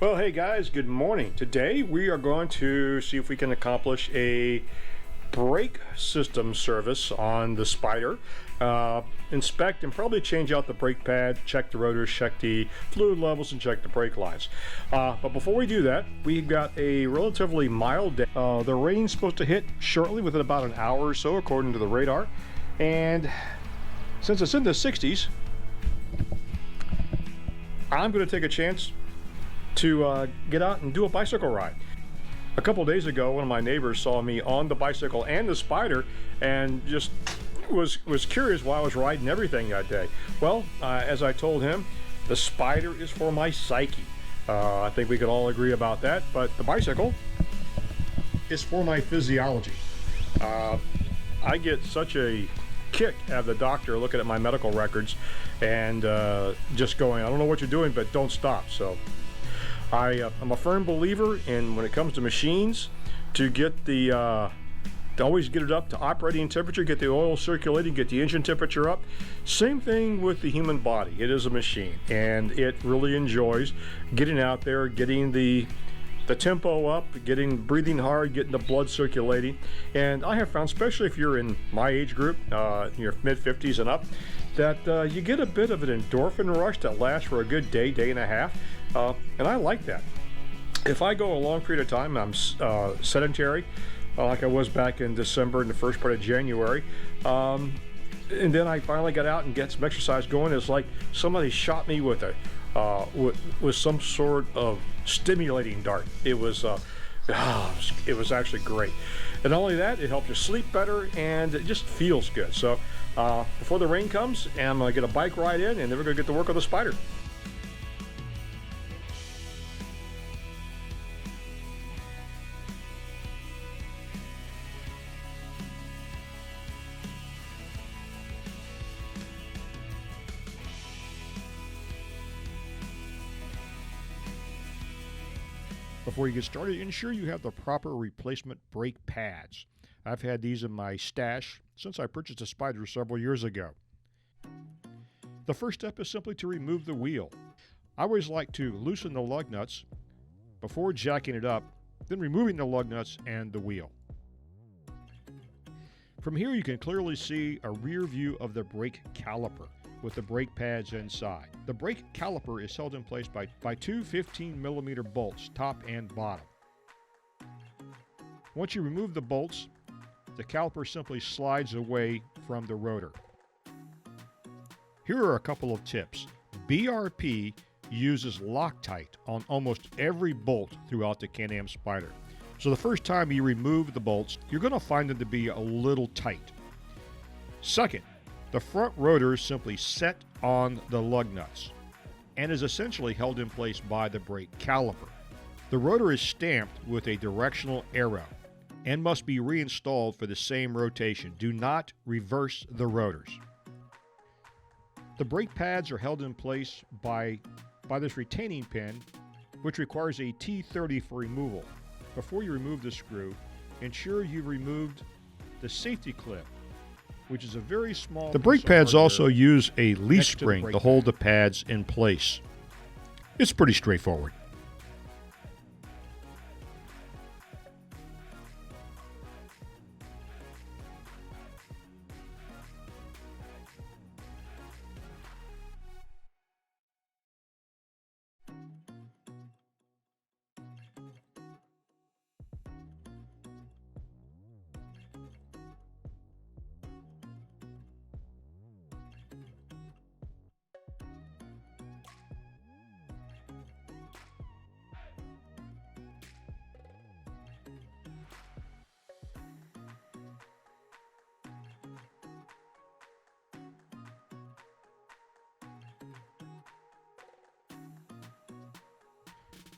Well, hey guys, good morning. Today we are going to see if we can accomplish a brake system service on the Spyder. Inspect and probably change out the brake pad, check the rotors, check the fluid levels, and check the brake lines. But before we do that, we've got a relatively mild day. The rain's supposed to hit shortly within about an hour or so according to the radar. And since it's in the 60s, I'm going to take a chance to get out and do a bicycle ride. A couple days ago, one of my neighbors saw me on the bicycle and the Spyder and just was curious why I was riding everything that day. Well, as I told him, the Spyder is for my psyche. I think we could all agree about that, but the bicycle is for my physiology. I get such a kick out of the doctor looking at my medical records and just going, I don't know what you're doing, but don't stop. So I'm a firm believer in, when it comes to machines, to get to always get it up to operating temperature, get the oil circulating, get the engine temperature up. Same thing with the human body. It is a machine, and it really enjoys getting out there, getting the tempo up, breathing hard, getting the blood circulating. And I have found, especially if you're in my age group, your mid-50s and up, that you get a bit of an endorphin rush that lasts for a good day and a half. And I like that. If I go a long period of time, I'm sedentary, like I was back in December and the first part of January, and then I finally got out and get some exercise going. It's like somebody shot me with some sort of stimulating dart. It was actually great. And not only that, it helps you sleep better, and it just feels good. So before the rain comes, I'm going to get a bike ride in, and then we're going to get to work on the Spyder. Before you get started, ensure you have the proper replacement brake pads. I've had these in my stash since I purchased a Spyder several years ago. The first step is simply to remove the wheel. I always like to loosen the lug nuts before jacking it up, then removing the lug nuts and the wheel. From here you can clearly see a rear view of the brake caliper with the brake pads inside. The brake caliper is held in place by two 15mm bolts, top and bottom. Once you remove the bolts, the caliper simply slides away from the rotor. Here are a couple of tips. BRP uses Loctite on almost every bolt throughout the Can Am Spyder. So the first time you remove the bolts, you're going to find them to be a little tight. Second, the front rotor is simply set on the lug nuts and is essentially held in place by the brake caliper. The rotor is stamped with a directional arrow and must be reinstalled for the same rotation. Do not reverse the rotors. The brake pads are held in place by this retaining pin, which requires a T30 for removal. Before you remove the screw, ensure you've removed the safety clip, which is a very small. The brake pads also use a leaf spring to hold the pads in place. It's pretty straightforward.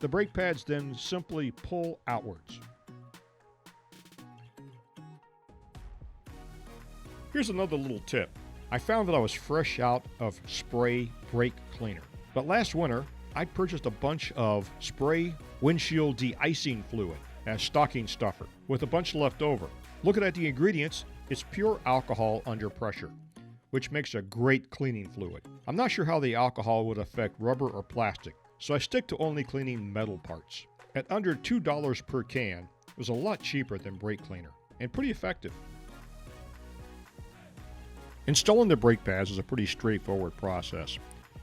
The brake pads then simply pull outwards. Here's another little tip. I found that I was fresh out of spray brake cleaner. But last winter, I purchased a bunch of spray windshield de-icing fluid as stocking stuffer with a bunch left over. Looking at the ingredients, it's pure alcohol under pressure, which makes a great cleaning fluid. I'm not sure how the alcohol would affect rubber or plastic, so I stick to only cleaning metal parts. At under $2 per can, it was a lot cheaper than brake cleaner, and pretty effective. Installing the brake pads was a pretty straightforward process.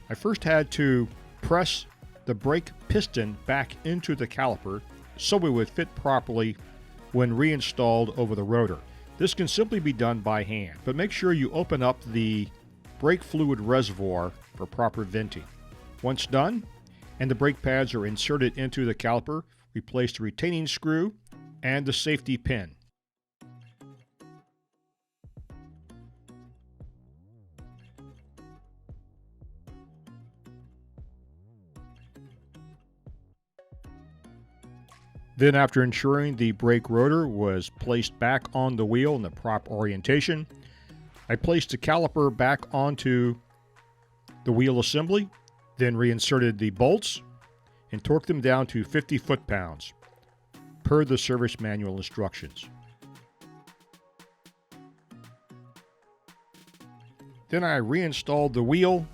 I first had to press the brake piston back into the caliper so it would fit properly when reinstalled over the rotor. This can simply be done by hand, but make sure you open up the brake fluid reservoir for proper venting. Once done, and the brake pads are inserted into the caliper, replace the retaining screw and the safety pin. Then, after ensuring the brake rotor was placed back on the wheel in the proper orientation, I placed the caliper back onto the wheel assembly, then reinserted the bolts and torqued them down to 50 foot-pounds, per the service manual instructions. Then I reinstalled the wheel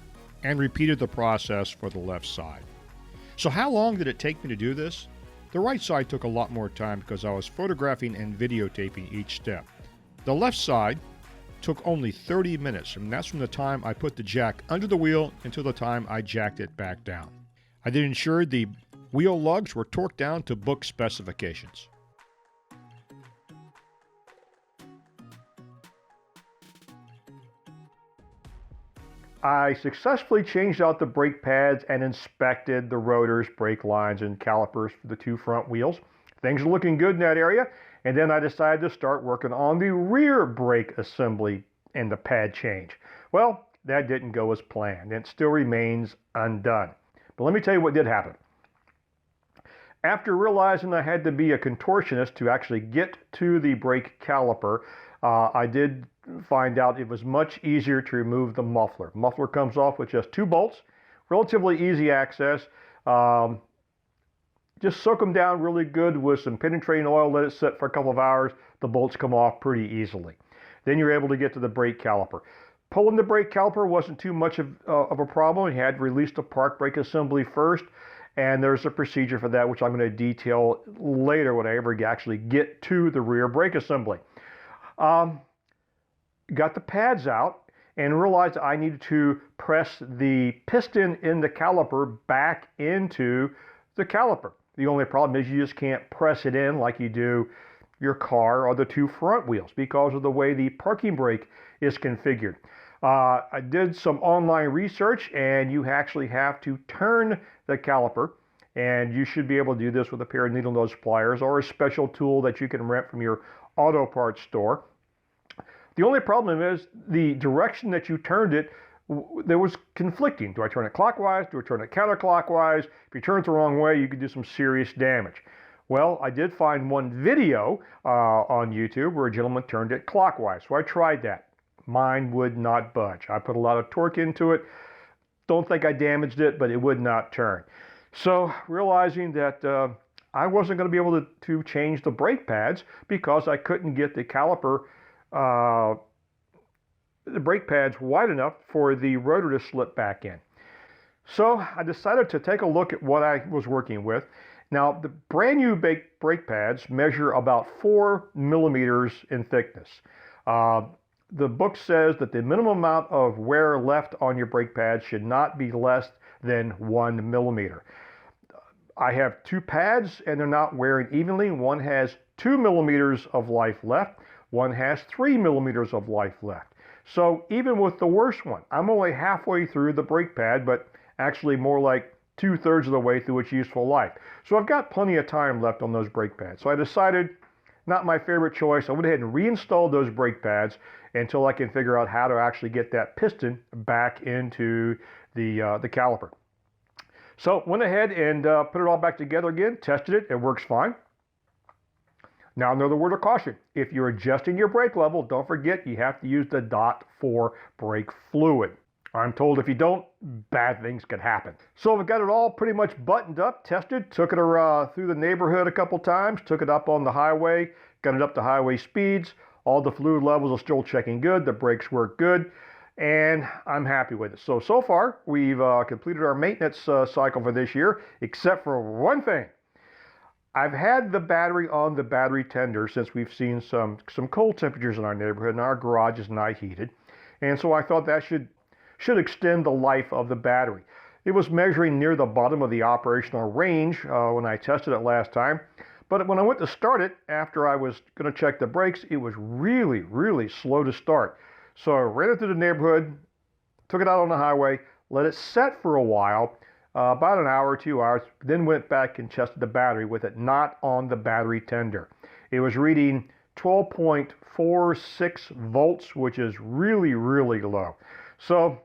and repeated the process for the left side. So how long did it take me to do this? The right side took a lot more time because I was photographing and videotaping each step. The left side took only 30 minutes, and that's from the time I put the jack under the wheel until the time I jacked it back down. I then ensured the wheel lugs were torqued down to book specifications. I successfully changed out the brake pads and inspected the rotors, brake lines, and calipers for the two front wheels. Things are looking good in that area, and then I decided to start working on the rear brake assembly and the pad change. Well, that didn't go as planned. It still remains undone. But let me tell you what did happen. After realizing I had to be a contortionist to actually get to the brake caliper, I did find out it was much easier to remove the muffler. Muffler comes off with just 2 bolts, relatively easy access. Just soak them down really good with some penetrating oil, let it sit for a couple of hours. The bolts come off pretty easily. Then you're able to get to the brake caliper. Pulling the brake caliper wasn't too much of a problem. You had to release the park brake assembly first, and there's a procedure for that, which I'm going to detail later when I ever actually get to the rear brake assembly. Got the pads out and realized I needed to press the piston in the caliper back into the caliper. The only problem is you just can't press it in like you do your car or the 2 front wheels because of the way the parking brake is configured. I did some online research, and you actually have to turn the caliper, and you should be able to do this with a pair of needle nose pliers or a special tool that you can rent from your auto parts store. The only problem is the direction that you turned it, there was conflicting. Do I turn it clockwise? Do I turn it counterclockwise? If you turn it the wrong way, you could do some serious damage. Well, I did find one video on YouTube where a gentleman turned it clockwise, so I tried that. Mine would not budge. I put a lot of torque into it. Don't think I damaged it, but it would not turn. So realizing that I wasn't going to be able to change the brake pads because I couldn't get the caliper, the brake pads wide enough for the rotor to slip back in. So I decided to take a look at what I was working with. Now, the brand new brake pads measure about 4 millimeters in thickness. The book says that the minimum amount of wear left on your brake pads should not be less than 1 millimeter. I have 2 pads and they're not wearing evenly. One has 2 millimeters of life left. One has 3 millimeters of life left. So even with the worst one, I'm only halfway through the brake pad, but actually more like 2/3 of the way through its useful life. So I've got plenty of time left on those brake pads. So I decided, not my favorite choice, I went ahead and reinstalled those brake pads until I can figure out how to actually get that piston back into the caliper. So went ahead and put it all back together again, tested it, it works fine. Now another word of caution, if you're adjusting your brake level, don't forget you have to use the dot for brake fluid. I'm told if you don't, bad things could happen. So we've got it all pretty much buttoned up, tested, took it through the neighborhood a couple times, took it up on the highway, got it up to highway speeds. All the fluid levels are still checking good. The brakes work good. and I'm happy with it. So far, we've completed our maintenance cycle for this year, except for one thing. I've had the battery on the battery tender since we've seen some cold temperatures in our neighborhood, and our garage is night heated. And so I thought that should extend the life of the battery. It was measuring near the bottom of the operational range when I tested it last time. But when I went to start it, after I was going to check the brakes, it was really, really slow to start. So I ran it through the neighborhood, took it out on the highway, let it set for a while, about an hour, 2 hours, then went back and tested the battery with it not on the battery tender. It was reading 12.46 volts, which is really, really low. So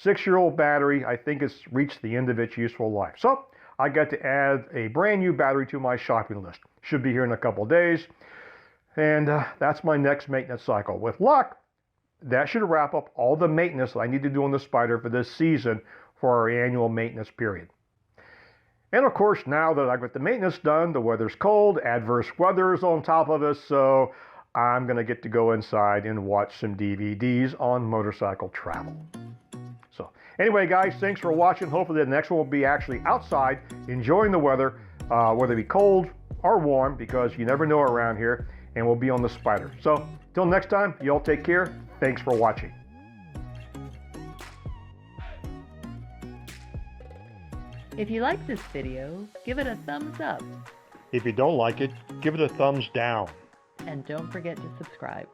6-year-old battery, I think it's reached the end of its useful life. So I got to add a brand new battery to my shopping list. Should be here in a couple of days. And that's my next maintenance cycle. With luck, that should wrap up all the maintenance that I need to do on the Spyder for this season for our annual maintenance period. And of course, now that I've got the maintenance done, the weather's cold, adverse weather is on top of us, so I'm going to get to go inside and watch some DVDs on motorcycle travel. So anyway, guys, thanks for watching. Hopefully the next one will be actually outside, enjoying the weather, whether it be cold or warm, because you never know around here, and we'll be on the Spyder. So till next time, you all take care. Thanks for watching. If you like this video, give it a thumbs up. If you don't like it, give it a thumbs down. And don't forget to subscribe.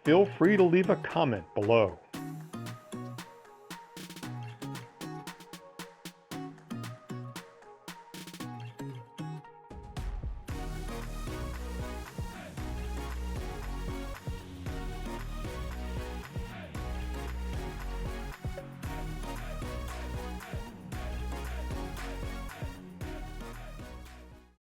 Feel free to leave a comment below.